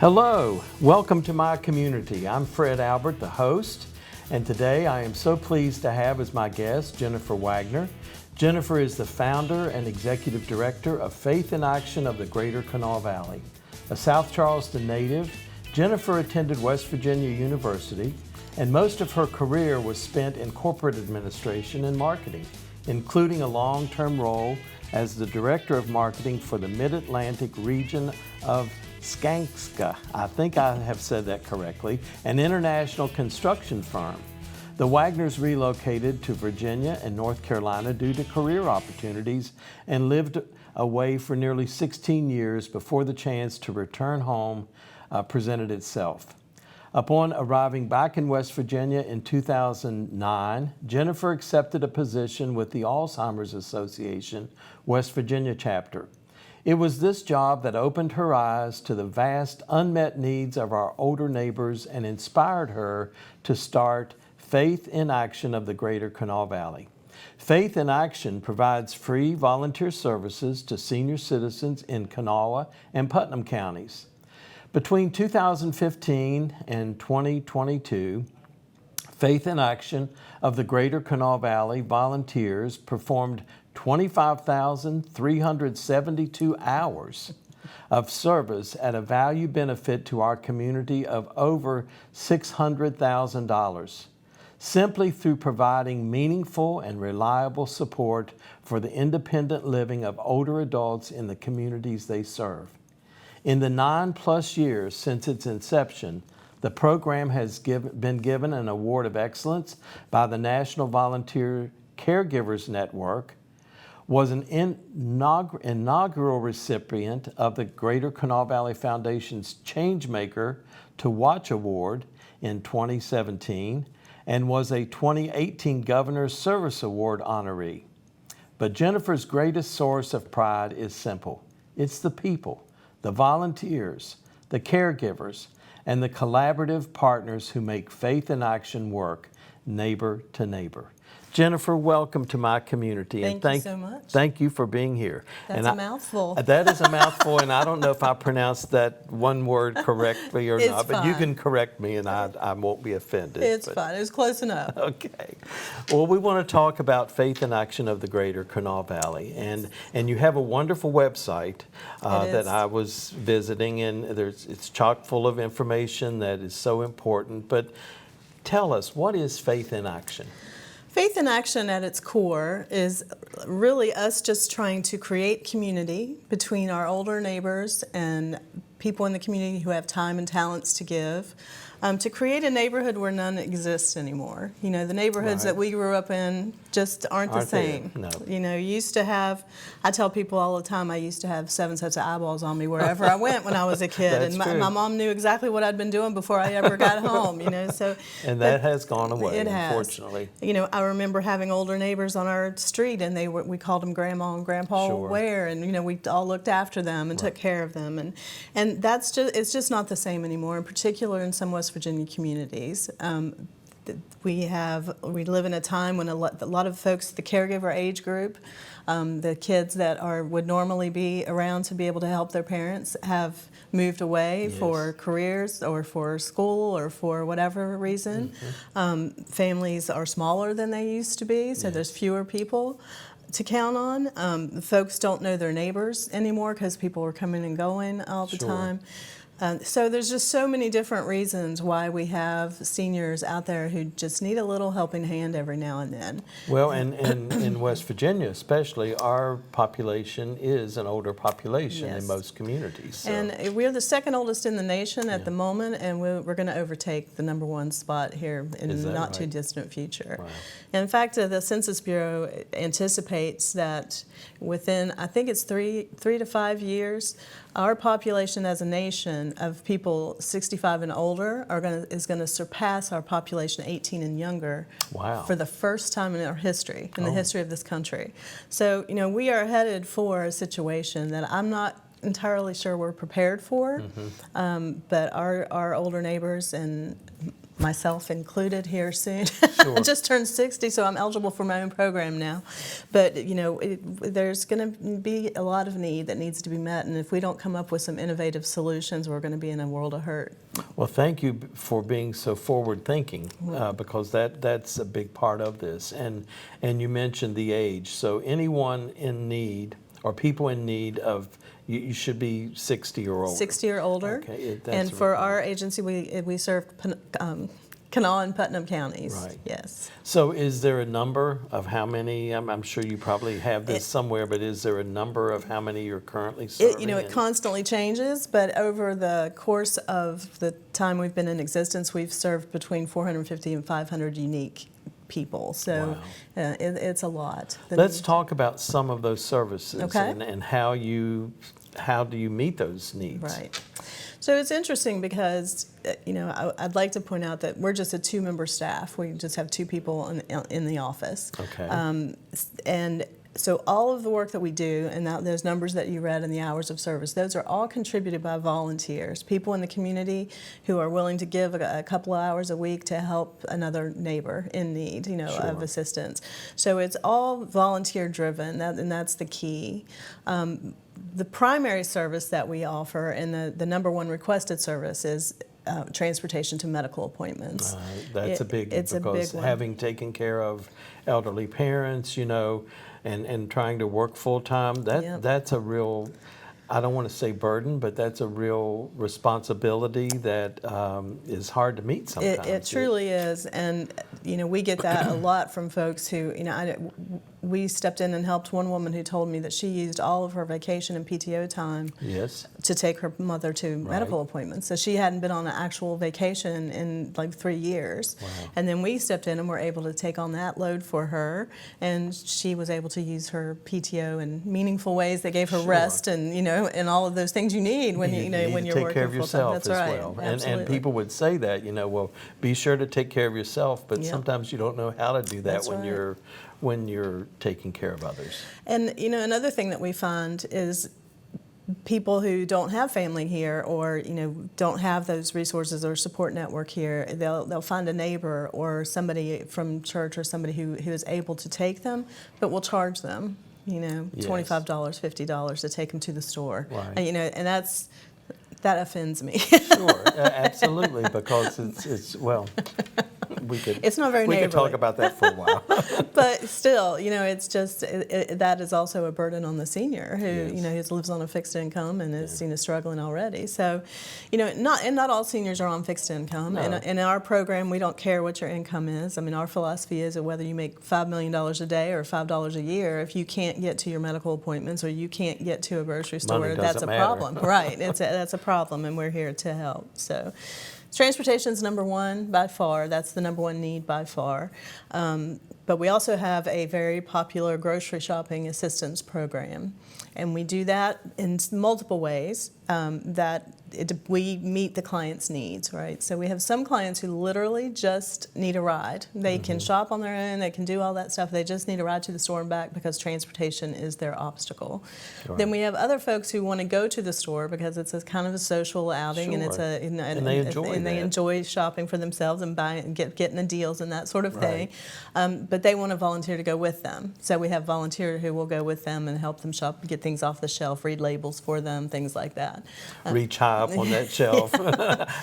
Hello, welcome to my community. I'm Fred Albert, the host, and today I am so pleased to have as my guest Jennifer Wagner. Jennifer is the founder and executive director of Faith in Action of the Greater Kanawha Valley. A South Charleston native, Jennifer attended West Virginia University, and most of her career was spent in corporate administration and marketing, including a long-term role as the director of marketing for the Mid-Atlantic region of Skanska, I think I have said that correctly, an international construction firm. The Wagners relocated to Virginia and North Carolina due to career opportunities and lived away for nearly 16 years before the chance to return home presented itself. Upon arriving back in West Virginia in 2009, Jennifer accepted a position with the Alzheimer's Association West Virginia chapter. It was this job that opened her eyes to the vast unmet needs of our older neighbors and inspired her to start Faith in Action of the Greater Kanawha Valley. Faith in Action provides free volunteer services to senior citizens in Kanawha and Putnam counties. Between 2015 and 2022, Faith in Action of the Greater Kanawha Valley volunteers performed 25,372 hours of service at a value benefit to our community of over $600,000, simply through providing meaningful and reliable support for the independent living of older adults in the communities they serve. In the 9+ years since its inception, the program has been given an Award of Excellence by the National Volunteer Caregivers Network, was an inaugural recipient of the Greater Kanawha Valley Foundation's Changemaker to Watch Award in 2017, and was a 2018 Governor's Service Award honoree. But Jennifer's greatest source of pride is simple. It's the people, the volunteers, the caregivers, and the collaborative partners who make Faith in Action work neighbor to neighbor. Jennifer, welcome to my community. Thank you so much. Thank you for being here. That's a mouthful. That is a mouthful, and I don't know if I pronounced that one word correctly or not, but you can correct me and I won't be offended. It's fine. It was close enough. Okay. Well, we want to talk about Faith in Action of the Greater Kanawha Valley, and you have a wonderful website that I was visiting, and it's chock full of information that is so important. But tell us, what is Faith in Action? Faith in Action at its core is really us just trying to create community between our older neighbors and people in the community who have time and talents to give, to create a neighborhood where none exists anymore. You know, the neighborhoods that we grew up in just aren't the same. No. You know, you used to have, I tell people all the time, I used to have 7 sets of eyeballs on me wherever I went when I was a kid. That's and true. my mom knew exactly what I'd been doing before I ever got home, you know. So and that has gone away, it has. Unfortunately. You know, I remember having older neighbors on our street, and we called them Grandma and Grandpa Ware, and you know, we all looked after them and took care of them, and it's just not the same anymore. In particular, in some West Virginia communities, we live in a time when a lot of folks, the caregiver age group, the kids that would normally be around to be able to help their parents, have moved away for careers or for school or for whatever reason. Families are smaller than they used to be, so there's fewer people to count on. Folks don't know their neighbors anymore because people are coming and going all the time. So there's just so many different reasons why we have seniors out there who just need a little helping hand every now and then. Well, and in West Virginia especially, our population is an older population in most communities. So. And we're the second oldest in the nation at the moment, and we're going to overtake the #1 spot here in the not too distant future. Wow. And in fact, the Census Bureau anticipates that within, I think it's 3 to 5 years, our population as a nation of people 65 and older is going to surpass our population 18 and younger for the first time in our history, in the history of this country. So, you know, we are headed for a situation that I'm not entirely sure we're prepared for, but our older neighbors and myself included here soon. Sure. I just turned 60, so I'm eligible for my own program now. But there's going to be a lot of need that needs to be met, and if we don't come up with some innovative solutions, we're going to be in a world of hurt. Well, thank you for being so forward-thinking, because that's a big part of this. And you mentioned the age. So anyone in need or people in need of, you should be 60 or older. 60 or older. Okay, and for our agency, we serve Kanawha and Putnam counties. Right. Yes. So is there a number of how many, I'm sure you probably have this somewhere, but is there a number of how many you're currently serving? It constantly changes, but over the course of the time we've been in existence, we've served between 450 and 500 unique people. So wow. It's a lot. Let's talk about some of those services, okay. and how do you meet those needs? Right. So it's interesting because, I'd like to point out that we're just a 2-member staff. We just have 2 people in the office. Okay. And so all of the work that we do, and those numbers that you read and the hours of service, those are all contributed by volunteers, people in the community who are willing to give a couple of hours a week to help another neighbor in need, Sure. of assistance. So it's all volunteer driven, and that's the key. The primary service that we offer, and the number one requested service, is transportation to medical appointments. That's a big one, because having taken care of elderly parents, and trying to work full time, that's a real, I don't want to say burden, but that's a real responsibility that is hard to meet sometimes. It truly is, and we get that a lot from folks who, we stepped in and helped one woman who told me that she used all of her vacation and PTO time to take her mother to medical appointments. So she hadn't been on an actual vacation in like 3 years. Wow. And then we stepped in and were able to take on that load for her, and she was able to use her PTO in meaningful ways that gave her rest and and all of those things you need when when you're take care of working yourself full-time. That's as right. well. And people would say that, well, be sure to take care of yourself, but sometimes you don't know how to do that when you're taking care of others. And another thing that we find is people who don't have family here, or don't have those resources or support network here, they'll find a neighbor or somebody from church or somebody who is able to take them, but will charge them $25, $50 to take them to the store. Right. And that offends me. Sure, absolutely, because it's it's not very neighborly. We could talk about that for a while. But still, it's just that is also a burden on the senior who who lives on a fixed income and is struggling already. So, not all seniors are on fixed income. No. And in our program, we don't care what your income is. I mean, our philosophy is that whether you make $5 million a day or $5 a year, if you can't get to your medical appointments or you can't get to a grocery store, that's a problem. Right? That's a problem, and we're here to help. So. Transportation is number one by far. That's the number one need by far. But we also have a very popular grocery shopping assistance program. And we do that in multiple ways we meet the client's needs, right? So we have some clients who literally just need a ride. They can shop on their own, they can do all that stuff. They just need a ride to the store and back because transportation is their obstacle. Sure. Then we have other folks who want to go to the store because it's a kind of a social outing, and it's and they enjoy shopping for themselves and buying and getting the deals and that sort of thing. But they want to volunteer to go with them. So we have volunteers who will go with them and help them shop, get things off the shelf, read labels for them, things like that. Reach high up on that shelf.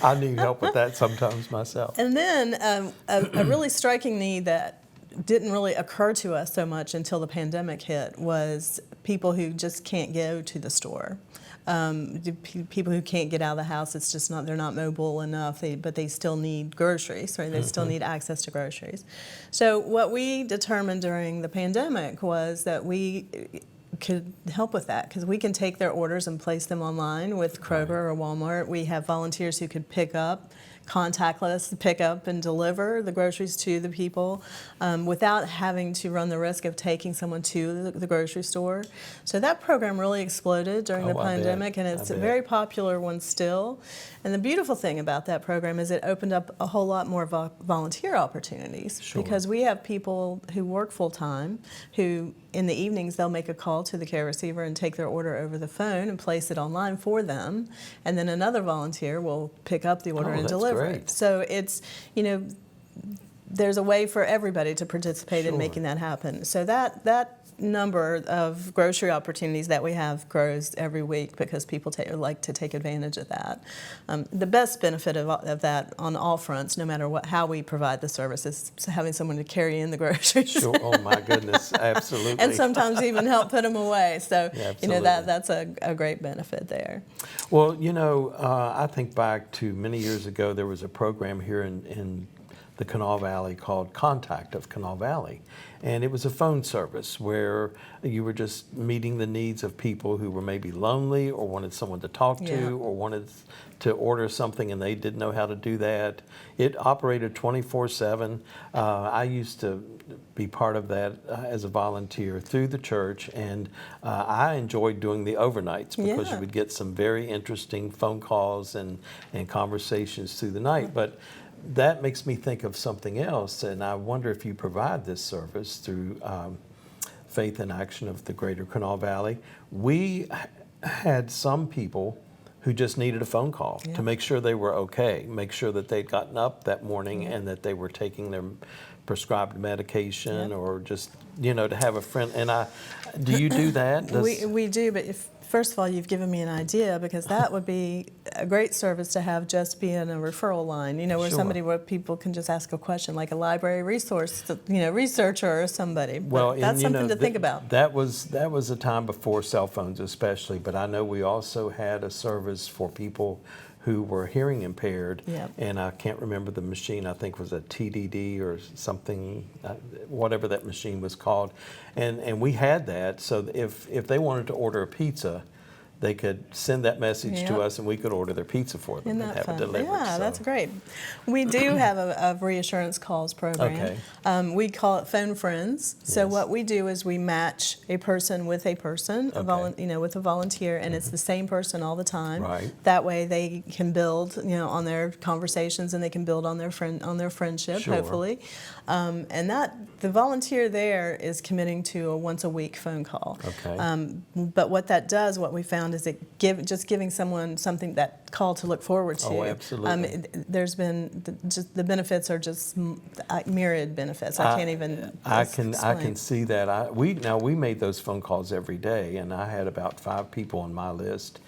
I need help with that sometimes myself. And then a really striking need that didn't really occur to us so much until the pandemic hit was people who just can't go to the store. People who can't get out of the house, it's just they're not mobile enough, but they still need groceries, right? They still need access to groceries. So what we determined during the pandemic was that we could help with that, because we can take their orders and place them online with Kroger or Walmart. We have volunteers who could pick up, contactless pick up and deliver the groceries to the people without having to run the risk of taking someone to the grocery store. So that program really exploded during the pandemic, and it's a very popular one still. And the beautiful thing about that program is it opened up a whole lot more volunteer opportunities, because we have people who work full-time who in the evenings, they'll make a call to the care receiver and take their order over the phone and place it online for them. And then another volunteer will pick up the order and deliver it. So it's, there's a way for everybody to participate in making that happen. So that number of grocery opportunities that we have grows every week because people like to take advantage of that. The best benefit of that on all fronts, no matter how we provide the service, is having someone to carry in the groceries. Sure. Oh my goodness, absolutely. And sometimes even help put them away. So yeah, that's a great benefit there. Well, I think back to many years ago, there was a program here in the Kanawha Valley called Contact of Kanawha Valley. And it was a phone service where you were just meeting the needs of people who were maybe lonely or wanted someone to talk to or wanted to order something and they didn't know how to do that. It operated 24/7. I used to be part of that as a volunteer through the church, and I enjoyed doing the overnights because you would get some very interesting phone calls and conversations through the night. But that makes me think of something else, and I wonder if you provide this service through Faith in Action of the Greater Kanawha Valley. We had some people who just needed a phone call to make sure they were okay, make sure that they'd gotten up that morning and that they were taking their prescribed medication or just, to have a friend. And do you do that? We do, but first of all, you've given me an idea, because that would be a great service to have just be in a referral line, where people can just ask a question, like a library resource, researcher or somebody. Well, that's something to think about. That was a time before cell phones especially, but I know we also had a service for people who were hearing impaired, and I can't remember the machine. I think it was a TDD or something, whatever that machine was called, and we had that. So if they wanted to order a pizza, they could send that message to us, and we could order their pizza for them and have it delivered. Yeah, that's great. We do have a reassurance calls program. Okay. We call it Phone Friends. So what we do is we match a person with a person, with a volunteer, and it's the same person all the time. Right. That way they can build, on their conversations, and they can build on their friendship, hopefully. And the volunteer there is committing to a once a week phone call. Okay. But what that does, what we found, is just giving someone something, that call to look forward to. Oh, absolutely. There's been the benefits are just myriad benefits. I can't even. I can see that. We made those phone calls every day, and I had about 5 people on my list,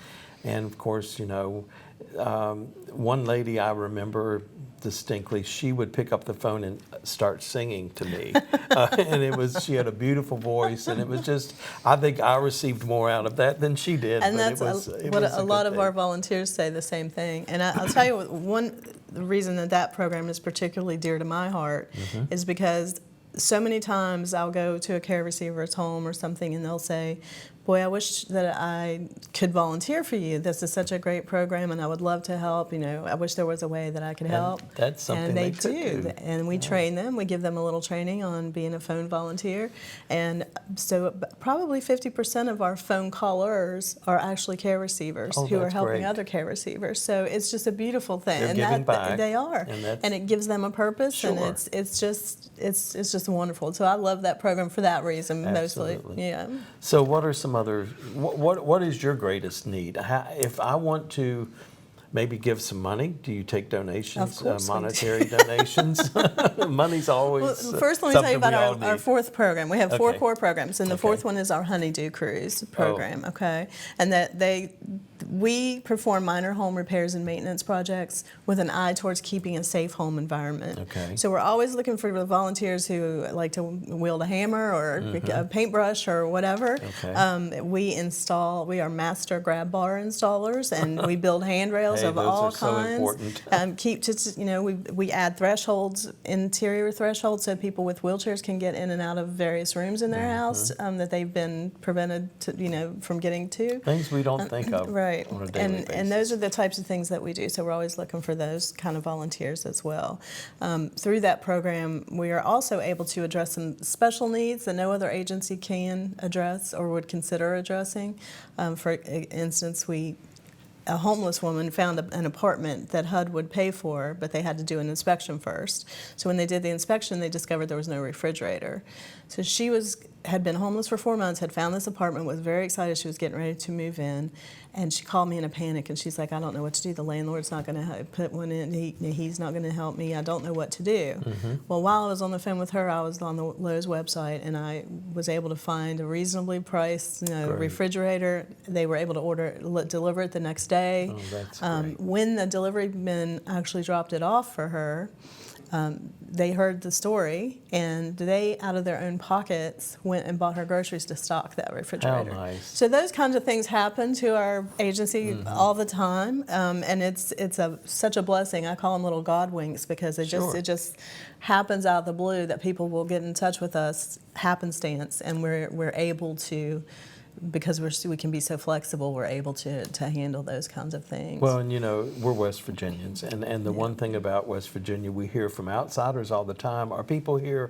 and of course, one lady I remember distinctly, she would pick up the phone and start singing to me, and she had a beautiful voice, and it was just, I think I received more out of that than she did. And that's what a lot of our volunteers say, the same thing. And I'll tell you, the reason that program is particularly dear to my heart is because so many times I'll go to a care receiver's home or something, and they'll say, boy, I wish that I could volunteer for you. This is such a great program, and I would love to help. I wish there was a way that I could help. And that's something they do. And we train them. We give them a little training on being a phone volunteer. And so probably 50% of our phone callers are actually care receivers who are helping other care receivers. So it's just a beautiful thing. They're giving back. They are. And it gives them a purpose, and it's just wonderful. So I love that program for that reason, mostly. Yeah. So what are some other, what is your greatest need? If I want to maybe give some money, do you take donations, monetary donations? Money's always first let me tell you about our fourth program. We have 4 core programs, and the fourth one is our Honeydew Cruise program, and we perform minor home repairs and maintenance projects with an eye towards keeping a safe home environment. So we're always looking for the volunteers who like to wield a hammer or a paintbrush or whatever. We are master grab bar installers, and we build handrails of all kinds. We add thresholds, interior thresholds, so people with wheelchairs can get in and out of various rooms in their house that they've been prevented from getting to. Things we don't think of. Right. And those are the types of things that we do. So we're always looking for those kind of volunteers as well. Through that program, we are also able to address some special needs that no other agency can address or would consider addressing. For instance, we a homeless woman found an apartment that HUD would pay for, but they had to do an inspection first. So when they did the inspection, they discovered there was no refrigerator. So she had been homeless for 4 months, had found this apartment, was very excited she was getting ready to move in, and she called me in a panic, and she's like, I don't know what to do. The landlord's not going to put one in. He's not going to help me. I don't know what to do. Mm-hmm. Well, while I was on the phone with her, I was on the Lowe's website, and I was able to find a reasonably priced refrigerator. They were able to deliver it the next day. Oh, that's great. When the delivery men actually dropped it off for her, they heard the story, and they, out of their own pockets, went and bought her groceries to stock that refrigerator. How nice. So those kinds of things happen to our agency all the time, and it's such a blessing. I call them little God winks, because it just happens out of the blue that people will get in touch with us happenstance, and we're able to. Because we can be so flexible, we're able to handle those kinds of things. Well, and we're West Virginians, and the one thing about West Virginia we hear from outsiders all the time, our people here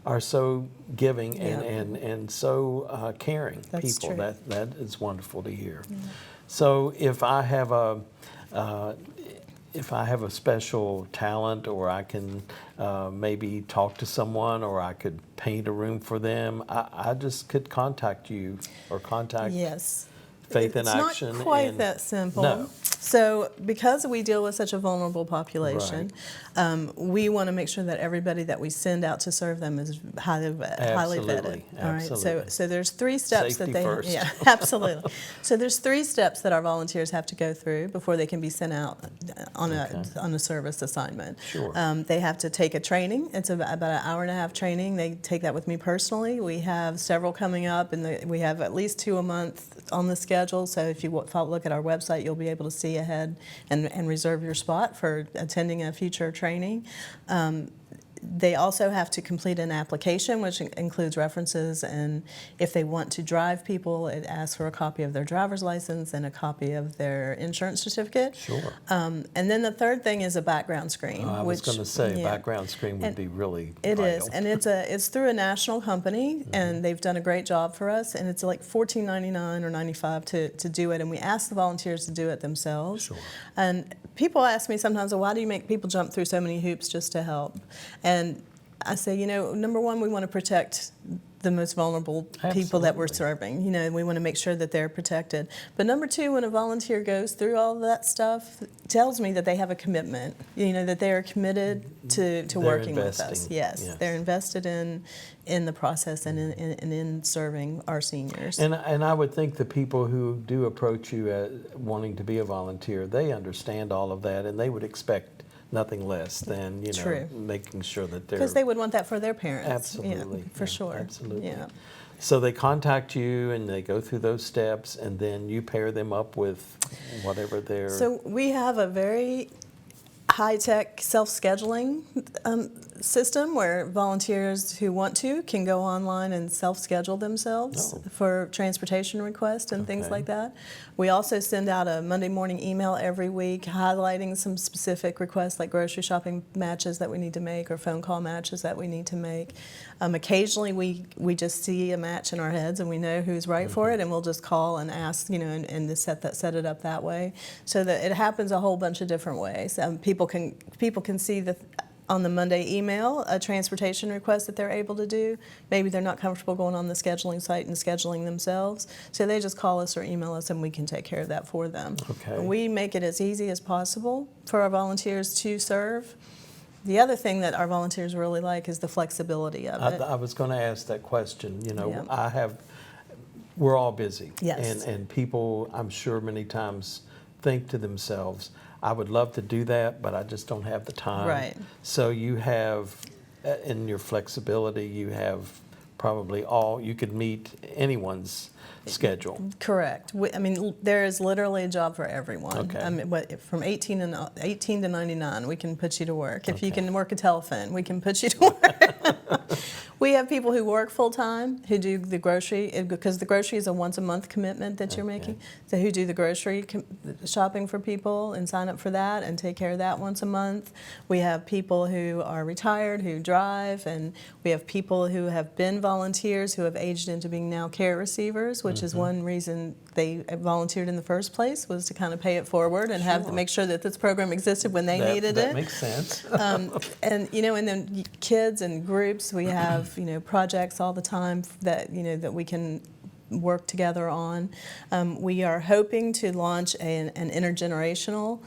are so giving and so caring. That's people. true. That is wonderful to hear. Yeah. So if I have a special talent, or I can maybe talk to someone, or I could paint a room for them, I just could contact you or contact Yes. Faith in Action. It's not quite that simple. No. So because we deal with such a vulnerable population, we want to make sure that everybody that we send out to serve them is highly vetted. All right. So there's 3 steps Safety that they first. Yeah, absolutely. So there's 3 steps that our volunteers have to go through before they can be sent out on a service assignment. Sure. They have to take a training. It's about an hour-and-a-half training. They take that with me personally. We have several coming up, and we have at least 2 a month on the schedule. So if you look at our website, you'll be able to see ahead and reserve your spot for attending a future training. They also have to complete an application, which includes references, and if they want to drive people, it asks for a copy of their driver's license and a copy of their insurance certificate. Sure. And then the third thing is a background screen. I was going to say, a background screen would be really It vital. is, and it's through a national company, and they've done a great job for us, and it's like $14.99 or $95 to do it, and we ask the volunteers to do it themselves. Sure. And people ask me sometimes, well, why do you make people jump through so many hoops just to help? And I say, number one, we want to protect the most vulnerable people that we're serving. We want to make sure that they're protected. But number two, when a volunteer goes through all of that stuff, it tells me that they have a commitment, that they are committed to working with us. Yes, they're invested in the process and in serving our seniors. And I would think the people who do approach you wanting to be a volunteer, they understand all of that, and they would expect nothing less than making sure that they're, because they would want that for their parents. Absolutely, for sure. Absolutely. Yeah. So they contact you and they go through those steps, and then you pair them up with whatever their. So we have a very high-tech self-scheduling system where volunteers who want to can go online and self-schedule themselves for transportation requests and things like that. We also send out a Monday morning email every week highlighting some specific requests, like grocery shopping matches that we need to make or phone call matches that we need to make. Occasionally we just see a match in our heads and we know who's right for it, and we'll just call and ask, and set it up that way. So that it happens a whole bunch of different ways. People can see on the Monday email a transportation request that they're able to do. Maybe they're not comfortable going on the scheduling site and scheduling themselves, so they just call us or email us and we can take care of that for them. Okay. We make it as easy as possible for our volunteers to serve. The other thing that our volunteers really like is the flexibility of it. I was going to ask that question. We're all busy. Yes. And people, I'm sure, many times think to themselves, I would love to do that, but I just don't have the time. Right. So you have, in your flexibility, you have probably you could meet anyone's schedule. Correct. There is literally a job for everyone. Okay. From 18 to 99, we can put you to work. If you can work a telephone, we can put you to work. We have people who work full-time, who do the grocery, because the grocery is a once-a-month commitment that you're making, so who do the grocery shopping for people and sign up for that and take care of that once a month. We have people who are retired, who drive, and we have people who have been volunteers who have aged into being now care receivers, which is one reason they volunteered in the first place, was to kind of pay it forward and have to make sure that this program existed when they needed it. That makes sense. And and then kids and groups, we have projects all the time that that we can work together on. We are hoping to launch an intergenerational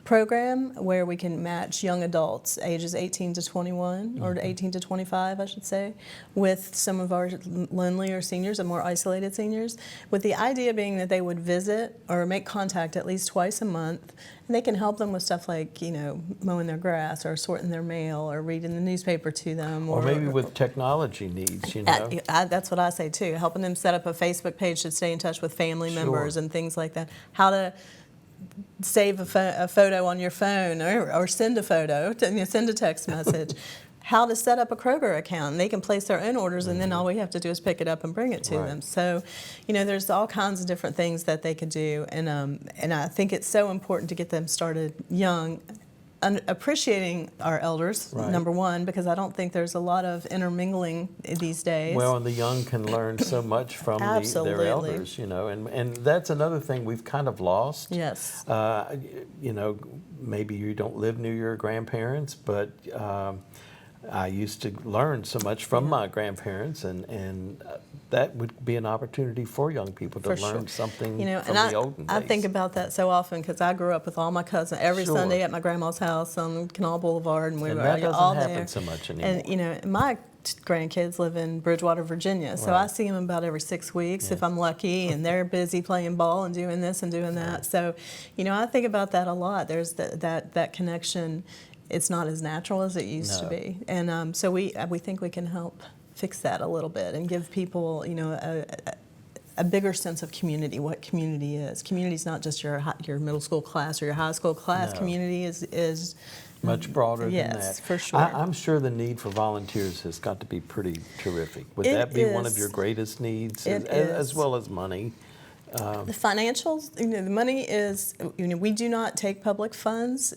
program where we can match young adults ages 18 to 21 or 18 to 25, I should say, with some of our lonelier seniors and more isolated seniors, with the idea being that they would visit or make contact at least twice a month, and they can help them with stuff like mowing their grass or sorting their mail or reading the newspaper to them, or maybe with technology needs. That's what I say too, helping them set up a Facebook page to stay in touch with family members and things like that. How to save a photo on your phone or send a photo, send a text message. How to set up a Kroger account. They can place their own orders, and then all we have to do is pick it up and bring it to them. So, there's all kinds of different things that they could do, and I think it's so important to get them started young, appreciating our elders, number one, because I don't think there's a lot of intermingling these days. Well, and the young can learn so much from their elders, and that's another thing we've kind of lost. Yes. Maybe you don't live near your grandparents, but I used to learn so much from my grandparents, and that would be an opportunity for young people to learn something from the olden days. I think about that so often because I grew up with all my cousins every Sunday at my grandma's house on Canal Boulevard, and we were all there. And that doesn't happen so much anymore. And my grandkids live in Bridgewater, Virginia, so I see them about every 6 weeks if I'm lucky, and they're busy playing ball and doing this and doing that. So, I think about that a lot. There's that connection. It's not as natural as it used to be, and so we think we can help fix that a little bit and give people a bigger sense of community. What community is? Community is not just your middle school class or your high school class. Community is much broader than that. Yes, for sure. I'm sure the need for volunteers has got to be pretty terrific. Would that be one of your greatest needs, as well as money? The financials, the money is, we do not take public funds.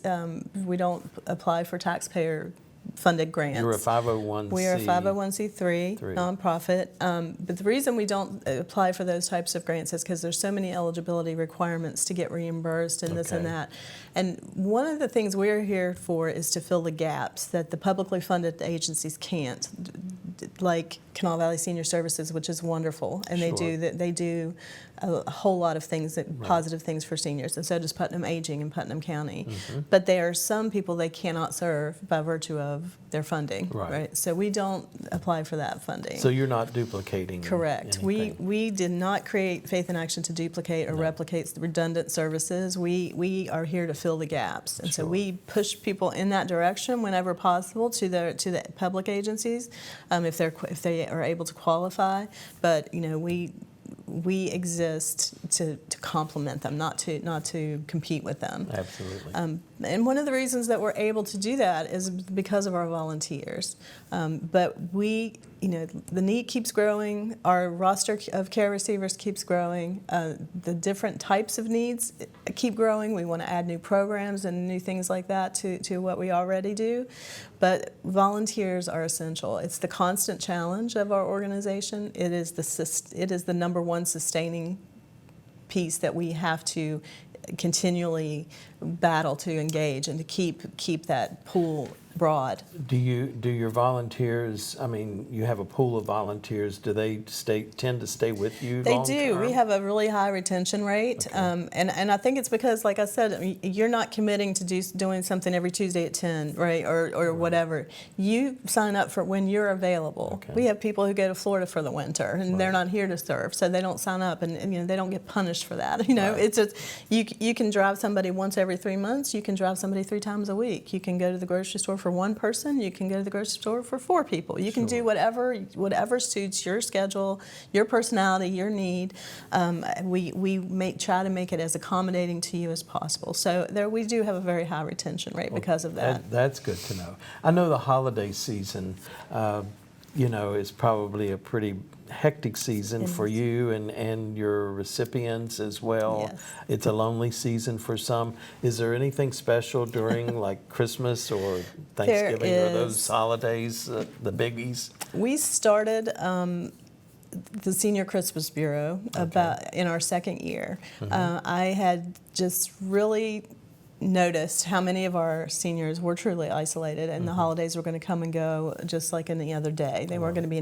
We don't apply for taxpayer-funded grants. You're a 501c. We are a 501c3 nonprofit. But the reason we don't apply for those types of grants is because there's so many eligibility requirements to get reimbursed and this and that. And one of the things we're here for is to fill the gaps that the publicly funded agencies can't, like Kanawha Valley Senior Services, which is wonderful, and they do a whole lot of things, positive things for seniors, and so does Putnam Aging in Putnam County. But there are some people they cannot serve by virtue of their funding, right? So we don't apply for that funding. So you're not duplicating. Correct. Anything. We did not create Faith in Action to duplicate or replicate redundant services. We are here to fill the gaps, and so we push people in that direction whenever possible to the public agencies, if they are able to qualify. But we exist to complement them, not to compete with them. Absolutely. And one of the reasons that we're able to do that is because of our volunteers. But the need keeps growing. Our roster of care receivers keeps growing. The different types of needs keep growing. We want to add new programs and new things like that to what we already do. But volunteers are essential. It's the constant challenge of our organization. It is the number one sustaining piece that we have to continually battle to engage and to keep that pool broad. Do your volunteers, you have a pool of volunteers, do they tend to stay with you long term? They do. We have a really high retention rate. And I think it's because, like I said, you're not committing to doing something every Tuesday at 10, right, or whatever. You sign up for when you're available. We have people who go to Florida for the winter, and they're not here to serve, so they don't sign up, and they don't get punished for that. It's just, you can drive somebody once every 3 months. You can drive somebody 3 times a week. You can go to the grocery store for one person. You can go to the grocery store for 4 people. You can do whatever suits your schedule, your personality, your need. We try to make it as accommodating to you as possible. So we do have a very high retention rate because of that. That's good to know. I know the holiday season is probably a pretty hectic season for you and your recipients as well. Yes. It's a lonely season for some. Is there anything special during like Christmas or Thanksgiving or those holidays, the biggies? We started the Senior Christmas Bureau about in our second year. I had just really noticed how many of our seniors were truly isolated, and the holidays were going to come and go just like any other day. They weren't going to be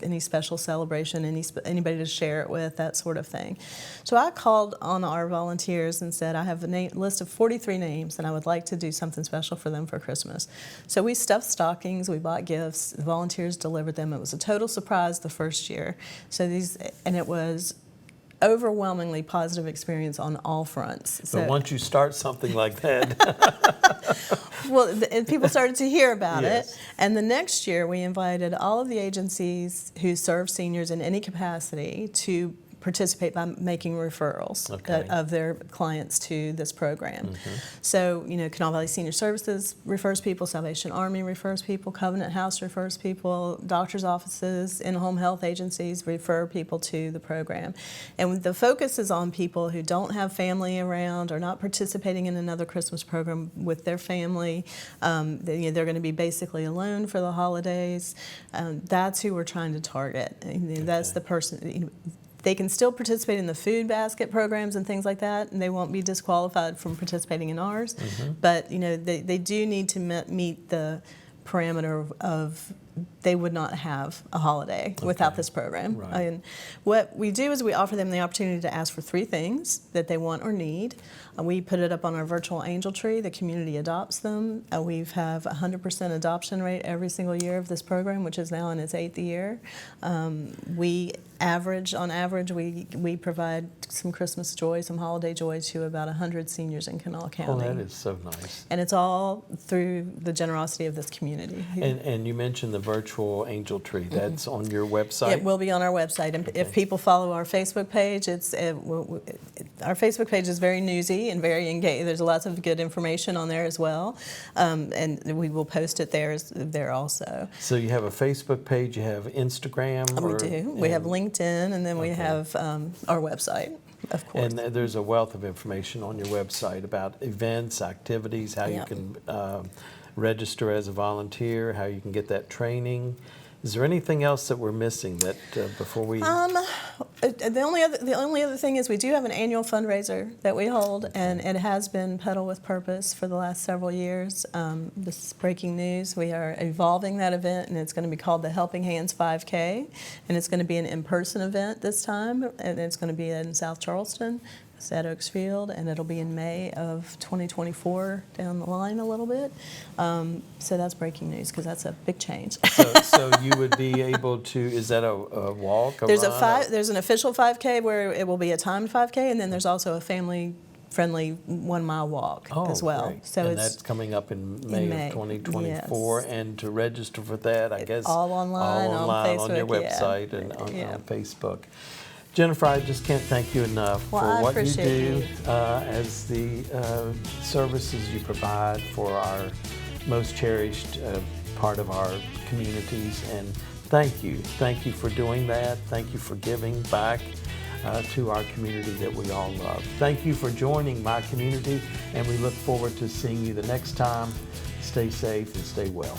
any special celebration, anybody to share it with, that sort of thing. So I called on our volunteers and said, I have a list of 43 names, and I would like to do something special for them for Christmas. So we stuffed stockings, we bought gifts, the volunteers delivered them. It was a total surprise the first year. And it was overwhelmingly positive experience on all fronts. But once you start something like that, well, people started to hear about Yes. it, and the next year we invited all of the agencies who serve seniors in any capacity to participate by making referrals of their clients to this program. So, Kanawha Valley Senior Services refers people, Salvation Army refers people, Covenant House refers people, doctors' offices, in-home health agencies refer people to the program. And the focus is on people who don't have family around or not participating in another Christmas program with their family. They're going to be basically alone for the holidays. That's who we're trying to target. That's the person. They can still participate in the food basket programs and things like that, and they won't be disqualified from participating in ours. But they do need to meet the parameter of they would not have a holiday without this program. Right. And what we do is we offer them the opportunity to ask for 3 things that they want or need. We put it up on our virtual angel tree. The community adopts them. We have a 100% adoption rate every single year of this program, which is now in its 8th year. On average, we provide some Christmas joy, some holiday joy to about 100 seniors in Kanawha County. Oh, that is so nice. And it's all through the generosity of this community. And you mentioned the virtual angel tree. That's on your website? It will be on our website. And if people follow our Facebook page, our Facebook page is very newsy and very engaged. There's lots of good information on there as well. And we will post it there also. So you have a Facebook page, you have Instagram? We do. We have LinkedIn, and then we have our website, of course. And there's a wealth of information on your website about events, activities, how you can register as a volunteer, how you can get that training. Is there anything else that we're missing that before we? The only other thing is we do have an annual fundraiser that we hold, and it has been Pedal with Purpose for the last several years. This is breaking news. We are evolving that event, and it's going to be called the Helping Hands 5K, and it's going to be an in-person event this time, and it's going to be in South Charleston. It's at Oaks Field, and it'll be in May of 2024 down the line a little bit. So that's breaking news because that's a big change. So you would be able to, is that a walk, a run? There's an official 5K where it will be a timed 5K, and then there's also a family-friendly 1 mile walk as well. Great. So and that's coming up in May of 2024. Yes. And to register for that, I guess all online on Facebook, on your website and on Facebook. Jennifer, I just can't thank you enough for what you do as the services you provide for our most cherished part of our communities. And thank you. Thank you for doing that. Thank you for giving back to our community that we all love. Thank you for joining my community, and we look forward to seeing you the next time. Stay safe and stay well.